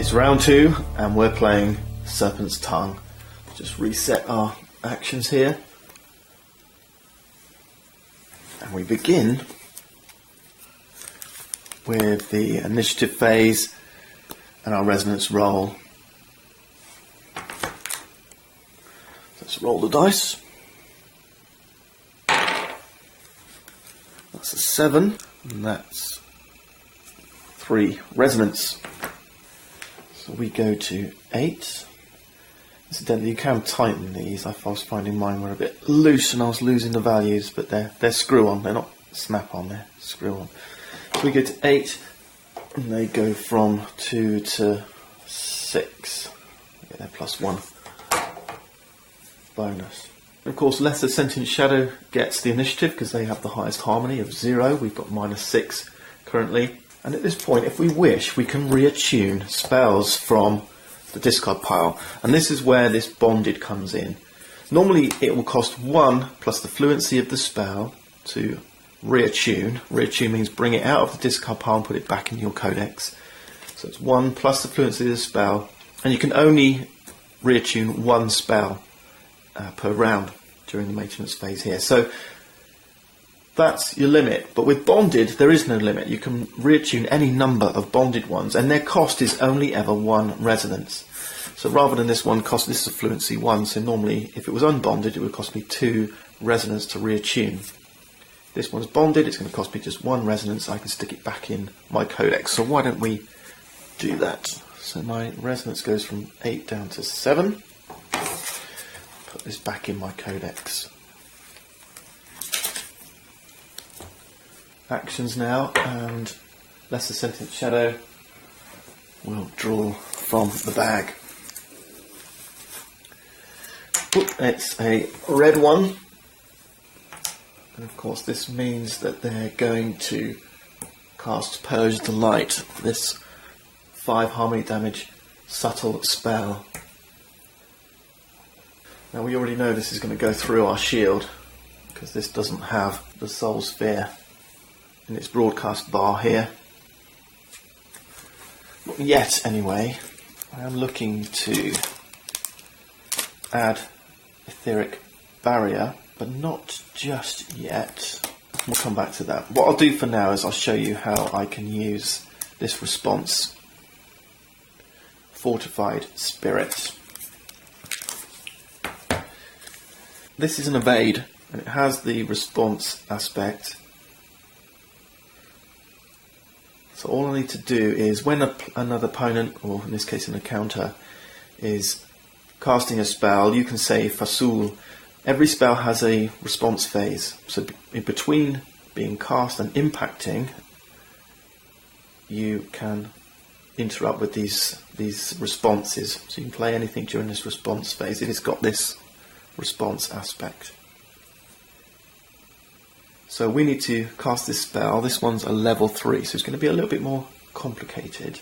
It's round 2 and we're playing Serpent's Tongue. Just reset our actions here. And we begin with the initiative phase and our resonance roll. Let's roll the dice. That's a 7, and that's 3 resonance. So we go to 8. Incidentally, you can tighten these. I was finding mine were a bit loose and I was losing the values, but they're screw-on. They're not snap-on, they're screw-on. So we go to 8, and they go from 2 to 6. Yeah, they're +1 bonus. Of course, Lesser Sentient Shadow gets the initiative because they have the highest harmony of 0. We've got -6 currently. And at this point, if we wish, we can reattune spells from the discard pile. And this is where this bonded comes in. Normally, it will cost 1 plus the fluency of the spell to reattune. Reattune means bring it out of the discard pile and put it back in your codex. So it's 1 plus the fluency of the spell. And you can only reattune 1 spell per round during the maintenance phase here. So that's your limit, but with bonded there is no limit. You can reattune any number of bonded ones and their cost is only ever 1 resonance. So rather than this one cost, this is a fluency 1, so normally if it was unbonded it would cost me 2 resonance to reattune. This one's bonded, it's going to cost me just 1 resonance. I can stick it back in my codex, so why don't we do that? So my resonance goes from 8 down to 7. Put this back in my codex. Actions now, and Lesser Sentient Shadow will draw from the bag. It's a red one, and of course this means that they're going to cast Purge the Light, this 5 harmony damage subtle spell. Now we already know this is going to go through our shield because this doesn't have the Soul Sphere in its broadcast bar here. Not yet anyway. I am looking to add Etheric Barrier, but not just yet. We'll come back to that. What I'll do for now is I'll show you how I can use this response. Fortified Spirit. This is an evade, and it has the response aspect. So all I need to do is when another opponent, or in this case an encounter, is casting a spell, you can say Fasul. Every spell has a response phase. So in between being cast and impacting, you can interrupt with these responses. So you can play anything during this response phase if it's got this response aspect. So we need to cast this spell. This one's a level 3, so it's going to be a little bit more complicated.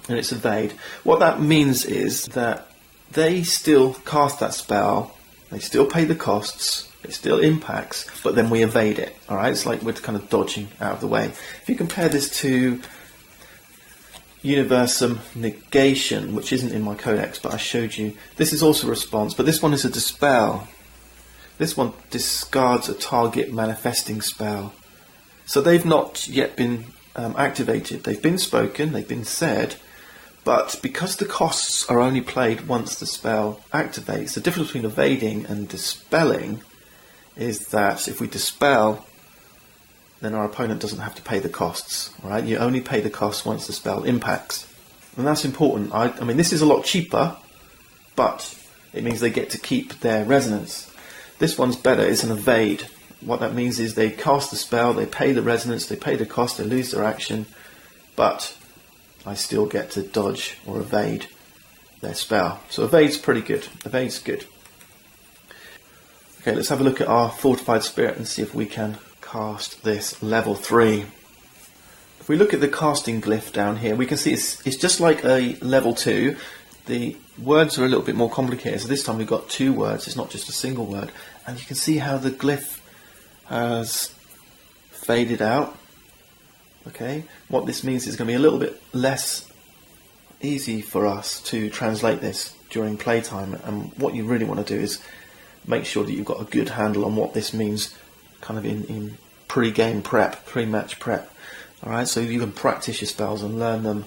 And it's evade. What that means is that they still cast that spell, they still pay the costs, it still impacts, but then we evade it. Alright, it's like we're kind of dodging out of the way. If you compare this to Universum Negation, which isn't in my codex, but I showed you, this is also a response, but this one is a dispel. This one discards a target manifesting spell. So they've not yet been activated. They've been spoken, they've been said, but because the costs are only played once the spell activates, the difference between evading and dispelling is that if we dispel, then our opponent doesn't have to pay the costs. Right? You only pay the costs once the spell impacts. And that's important. I mean, this is a lot cheaper, but it means they get to keep their resonance. This one's better, it's an evade. What that means is they cast the spell, they pay the resonance, they pay the cost, they lose their action, but I still get to dodge or evade their spell. So evade's pretty good. Evade's good. Okay, let's have a look at our Fortified Spirit and see if we can cast this level 3. If we look at the casting glyph down here, we can see it's just like a level 2. The words are a little bit more complicated, so this time we've got 2 words, it's not just a single word. And you can see how the glyph has faded out. Okay, what this means is going to be a little bit less easy for us to translate this during playtime, and what you really want to do is make sure that you've got a good handle on what this means kind of in pre-game prep, pre-match prep. Alright, so you can practice your spells and learn them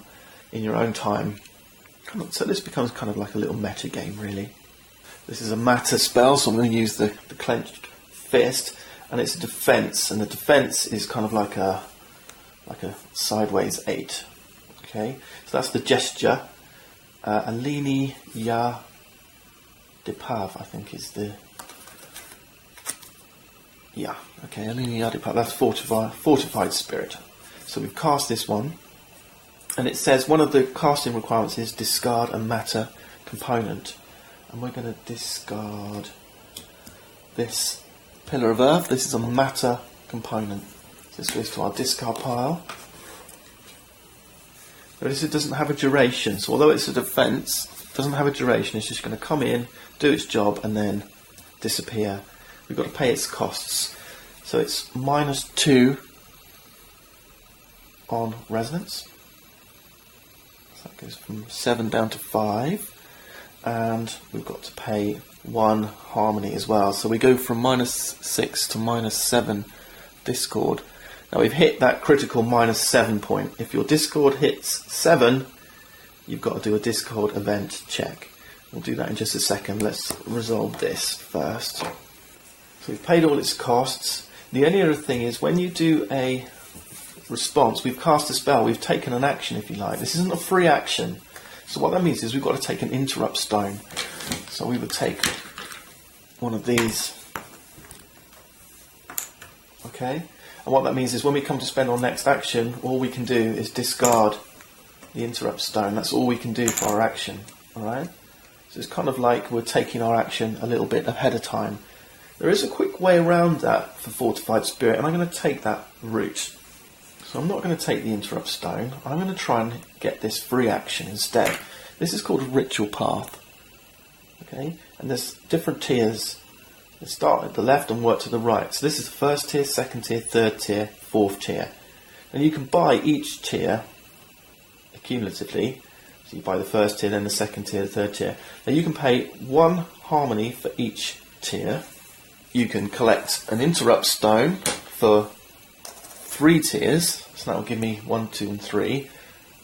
in your own time. So this becomes kind of like a little meta game, really. This is a matter spell, so I'm going to use the clenched fist, and it's a defense, and the defense is kind of like a sideways 8. Okay, so that's the gesture. Alini Ya Depav, I think is the... Yeah, okay, Alini Ya Depav, that's fortified spirit. So we've cast this one, and it says one of the casting requirements is discard a matter component. And we're going to discard this Pillar of Earth. This is a matter component. So this goes to our discard pile. Notice it doesn't have a duration, so although it's a defense, it doesn't have a duration. It's just going to come in, do its job, and then disappear. We've got to pay its costs. So it's -2 on resonance. So that goes from 7 down to 5. And we've got to pay 1 harmony as well. So we go from -6 to -7 discord. Now we've hit that critical -7 point. If your discord hits 7, you've got to do a discord event check. We'll do that in just a second. Let's resolve this first. So we've paid all its costs. The only other thing is when you do a response, we've cast a spell, we've taken an action if you like. This isn't a free action. So what that means is we've got to take an interrupt stone. So we would take one of these. Okay? And what that means is when we come to spend our next action, all we can do is discard the interrupt stone. That's all we can do for our action. Alright? So it's kind of like we're taking our action a little bit ahead of time. There is a quick way around that for Fortified Spirit, and I'm going to take that route. So I'm not going to take the interrupt stone. I'm going to try and get this free action instead. This is called a ritual path. Okay? And there's different tiers. They start at the left and work to the right. So this is the first tier, second tier, third tier, fourth tier. And you can buy each tier accumulatively. So you buy the first tier, then the second tier, the third tier. Now you can pay 1 harmony for each tier. You can collect an interrupt stone for 3 tiers, so that will give me 1, 2 and 3,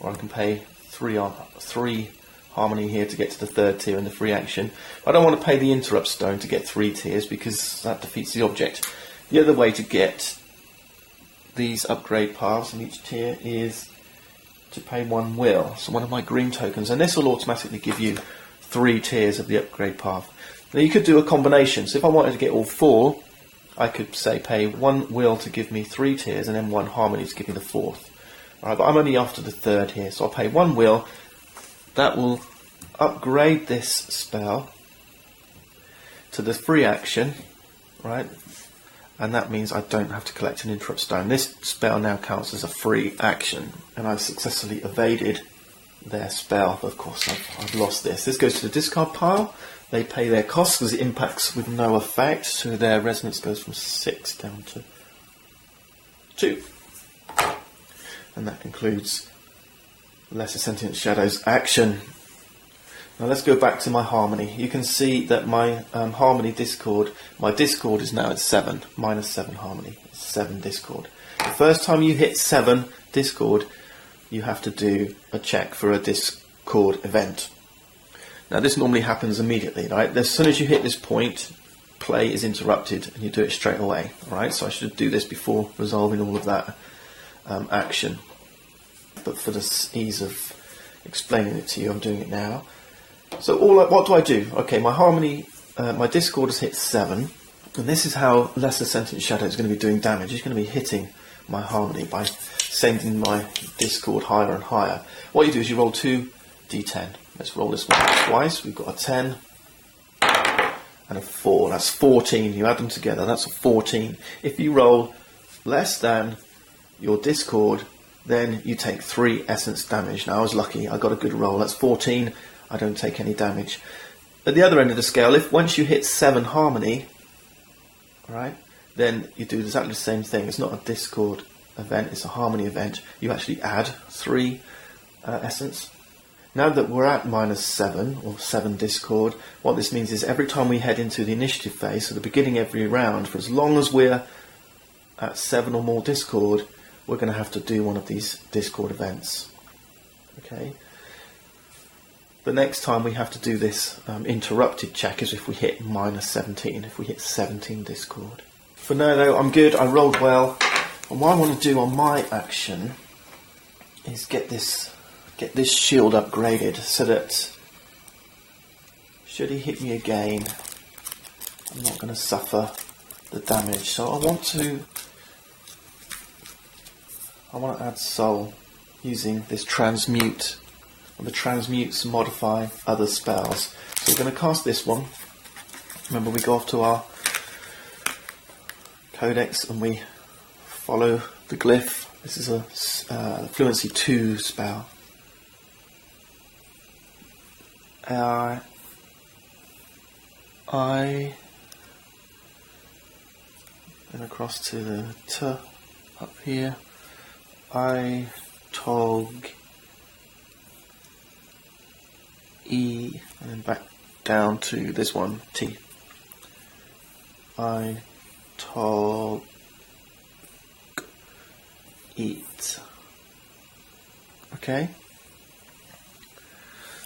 or I can pay 3 harmony here to get to the third tier and the free action. I don't want to pay the interrupt stone to get 3 tiers because that defeats the object. The other way to get these upgrade paths in each tier is to pay 1 will, so one of my green tokens, and this will automatically give you 3 tiers of the upgrade path. Now you could do a combination, so if I wanted to get all 4, I could say pay 1 will to give me 3 tiers and then 1 harmony to give me the 4th. Alright, but I'm only after the 3rd here, so I'll pay 1 will. That will upgrade this spell to the free action, right? And that means I don't have to collect an interrupt stone. This spell now counts as a free action, and I've successfully evaded their spell. Of course, I've lost this. This goes to the discard pile. They pay their costs because it impacts with no effect, so their resonance goes from 6 down to 2. And that concludes Lesser Sentient Shadow's action. Now let's go back to my harmony. You can see that my harmony discord, my discord is now at 7, -7 harmony, 7 discord. The first time you hit 7 discord, you have to do a check for a discord event. Now this normally happens immediately, right? As soon as you hit this point, play is interrupted and you do it straight away, alright? So I should do this before resolving all of that action. But for the ease of explaining it to you, I'm doing it now. So what do I do? Okay, my harmony, my discord has hit 7, and this is how Lesser Sentient Shadow is going to be doing damage. He's going to be hitting my harmony by sending my discord higher and higher. What you do is you roll 2d10. Let's roll this one twice. We've got a 10 and a 4. That's 14. You add them together, that's a 14. If you roll less than your discord, then you take 3 essence damage. Now I was lucky, I got a good roll. That's 14. I don't take any damage. At the other end of the scale, if once you hit 7 harmony, right, then you do exactly the same thing. It's not a discord event, it's a harmony event. You actually add 3 essence. Now that we're at -7 or 7 discord, what this means is every time we head into the initiative phase, so the beginning of every round, for as long as we're at 7 or more discord, we're going to have to do one of these discord events. Okay. The next time we have to do this interrupted check is if we hit -17, if we hit 17 discord. For now though, I'm good, I rolled well, and what I want to do on my action is get this shield upgraded so that should he hit me again, I'm not going to suffer the damage. So I want to add soul using this transmute. The transmutes modify other spells. So we're going to cast this one. Remember, we go off to our codex and we follow the glyph. This is a fluency 2 spell. I then across to the T up here. I tog E and then back down to this one, T. I tog eat. Okay.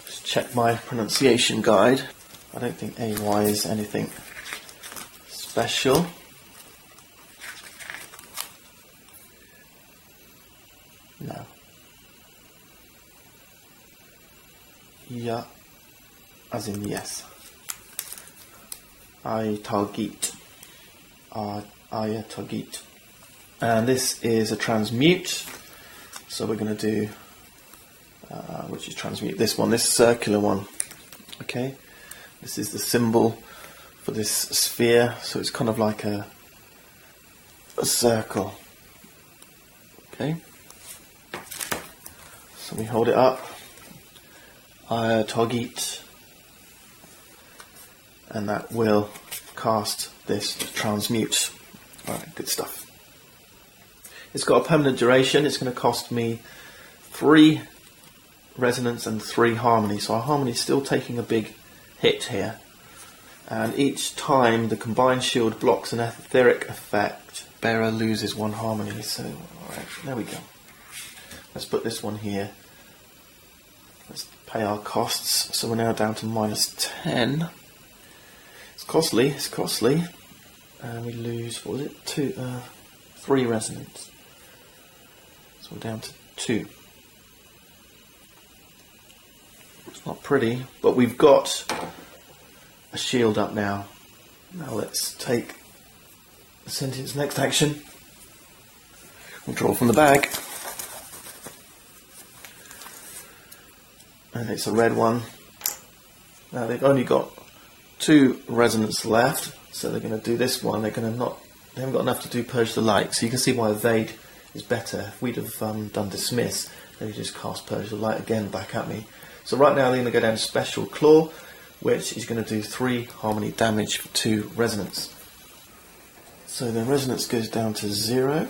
Just check my pronunciation guide. I don't think AY is anything special. No. Yeah, as in yes. I target. I target. And this is a transmute. So we're going to do, which is transmute this one, this circular one. Okay. This is the symbol for this sphere. So it's kind of like a circle. Okay. So we hold it up. I target, and that will cast this transmute. Alright, good stuff. It's got a permanent duration. It's going to cost me 3 resonance and 3 harmony. So our harmony is still taking a big hit here. And each time the combined shield blocks an etheric effect, bearer loses 1 harmony. So, alright, there we go. Let's put this one here. Let's pay our costs. So we're now down to -10. It's costly. And we lose, what was it? 3 resonance. So we're down to 2. It's not pretty, but we've got a shield up now. Now let's take the sentience next action. We'll draw from the bag. And it's a red one. Now they've only got 2 resonance left, so they're going to do this one. They haven't got enough to do Purge the Light, so you can see why Evade is better. If we'd have done Dismiss, they would just cast Purge the Light again back at me. So right now they're going to go down to Special Claw, which is going to do 3 harmony damage for 2 resonance. So the resonance goes down to 0.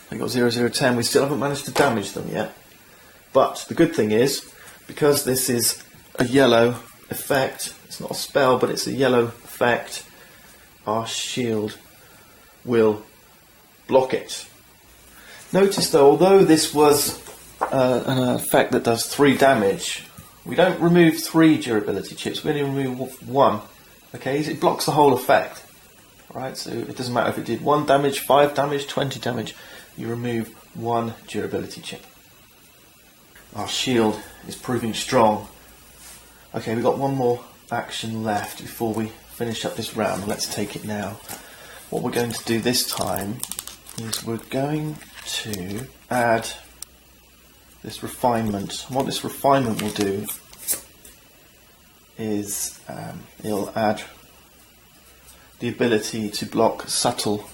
They got 0, 0, 10. We still haven't managed to damage them yet. But the good thing is, because this is a yellow effect, it's not a spell, but it's a yellow effect, our shield will block it. Notice though, although this was an effect that does 3 damage, we don't remove 3 durability chips, we only remove 1. Okay, it blocks the whole effect. Right, so it doesn't matter if it did 1 damage, 5 damage, 20 damage, you remove 1 durability chip. Our shield is proving strong. Okay, we've got 1 more action left before we finish up this round. Let's take it now. What we're going to do this time is we're going to add this refinement. And what this refinement will do is it'll add the ability to block subtle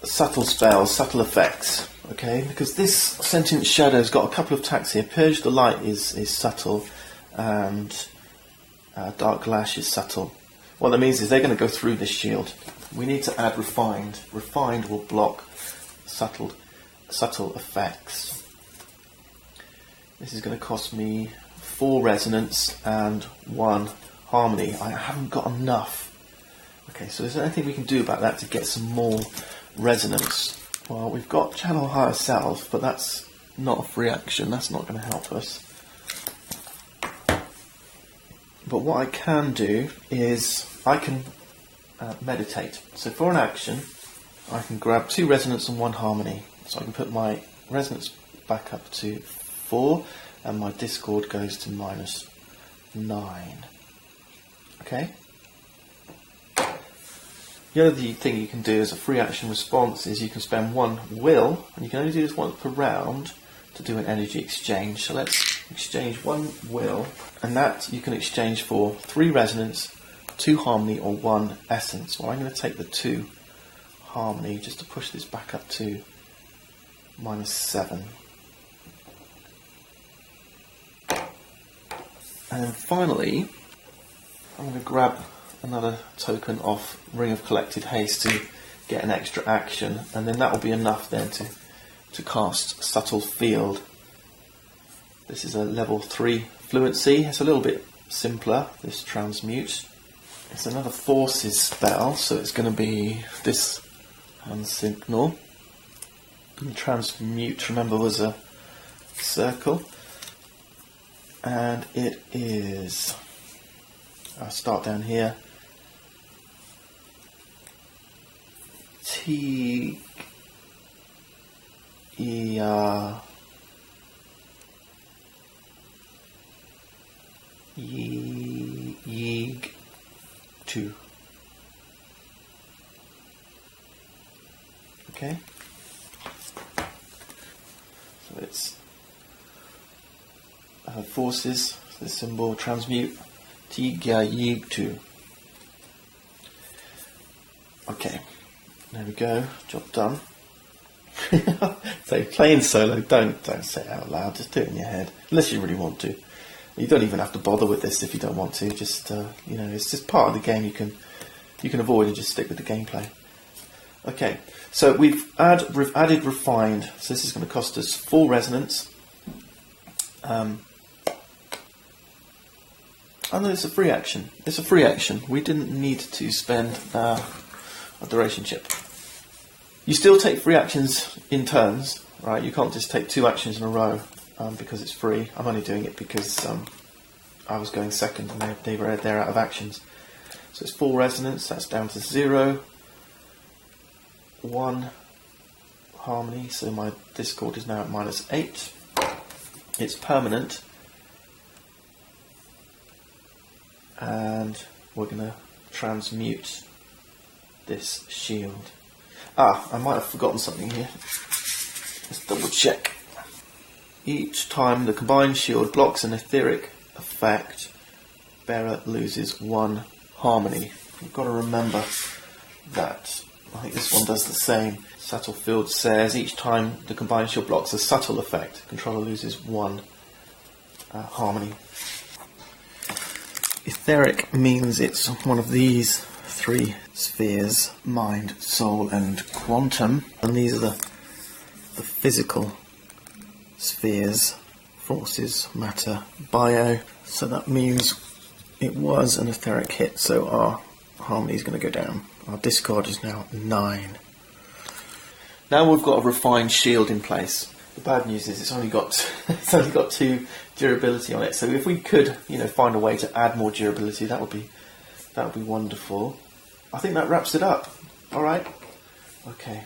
spells, subtle effects. Okay, because this Sentient Shadow's got a couple of attacks here. Purge the Light is subtle, and Dark Lash is subtle. What that means is they're going to go through this shield. We need to add Refined. Refined will block subtle effects. This is going to cost me 4 resonance and 1 harmony. I haven't got enough. Okay, so is there anything we can do about that to get some more resonance? Well, we've got channel higher self, but that's not a free action. That's not going to help us. But what I can do is I can meditate. So for an action, I can grab 2 resonance and 1 harmony. So I can put my resonance back up to 4 and my discord goes to -9. Okay? The other thing you can do as a free action response is you can spend 1 will, and you can only do this once per round, to do an energy exchange. So let's exchange 1 will, and that you can exchange for 3 resonance, 2 harmony, or 1 essence. Well, I'm going to take the 2 harmony just to push this back up to -7. And then finally, I'm going to grab another token off Ring of Collected Haste to get an extra action, and then that will be enough then to cast Subtle Field. This is a level 3 fluency. It's a little bit simpler, this transmute. It's another forces spell, so it's going to be this hand signal. And transmute, remember, was a circle. And it is, I'll start down here, Yeeg two. Okay. So it's forces, the symbol transmute, Yeeg 2. Okay, there we go, job done. So playing solo, don't say it out loud, just do it in your head, unless you really want to. You don't even have to bother with this if you don't want to, just, you know, it's just part of the game you can avoid and just stick with the gameplay. Okay, so we've added refined, so this is going to cost us 4 resonance. Oh no, it's a free action. It's a free action. We didn't need to spend a duration chip. You still take free actions in turns, right? You can't just take 2 actions in a row because it's free. I'm only doing it because I was going second and they're out of actions. So it's 4 resonance, that's down to 0. 1 harmony, so my discord is now at -8. It's permanent. And we're going to transmute this shield. I might have forgotten something here. Let's double check. Each time the combined shield blocks an etheric effect, bearer loses 1 harmony. You've got to remember that. I think this one does the same. Subtle Field says each time the combined shield blocks a subtle effect, controller loses 1 harmony. Etheric means it's one of these 3 spheres: mind, soul and quantum, and these are the physical spheres: forces, matter, bio. So that means it was an etheric hit, so our harmony is going to go down. Our discard is now 9. Now we've got a refined shield in place. The bad news is it's only got 2 durability on it. So if we could, you know, find a way to add more durability, that would be wonderful. I think that wraps it up. All right. Okay.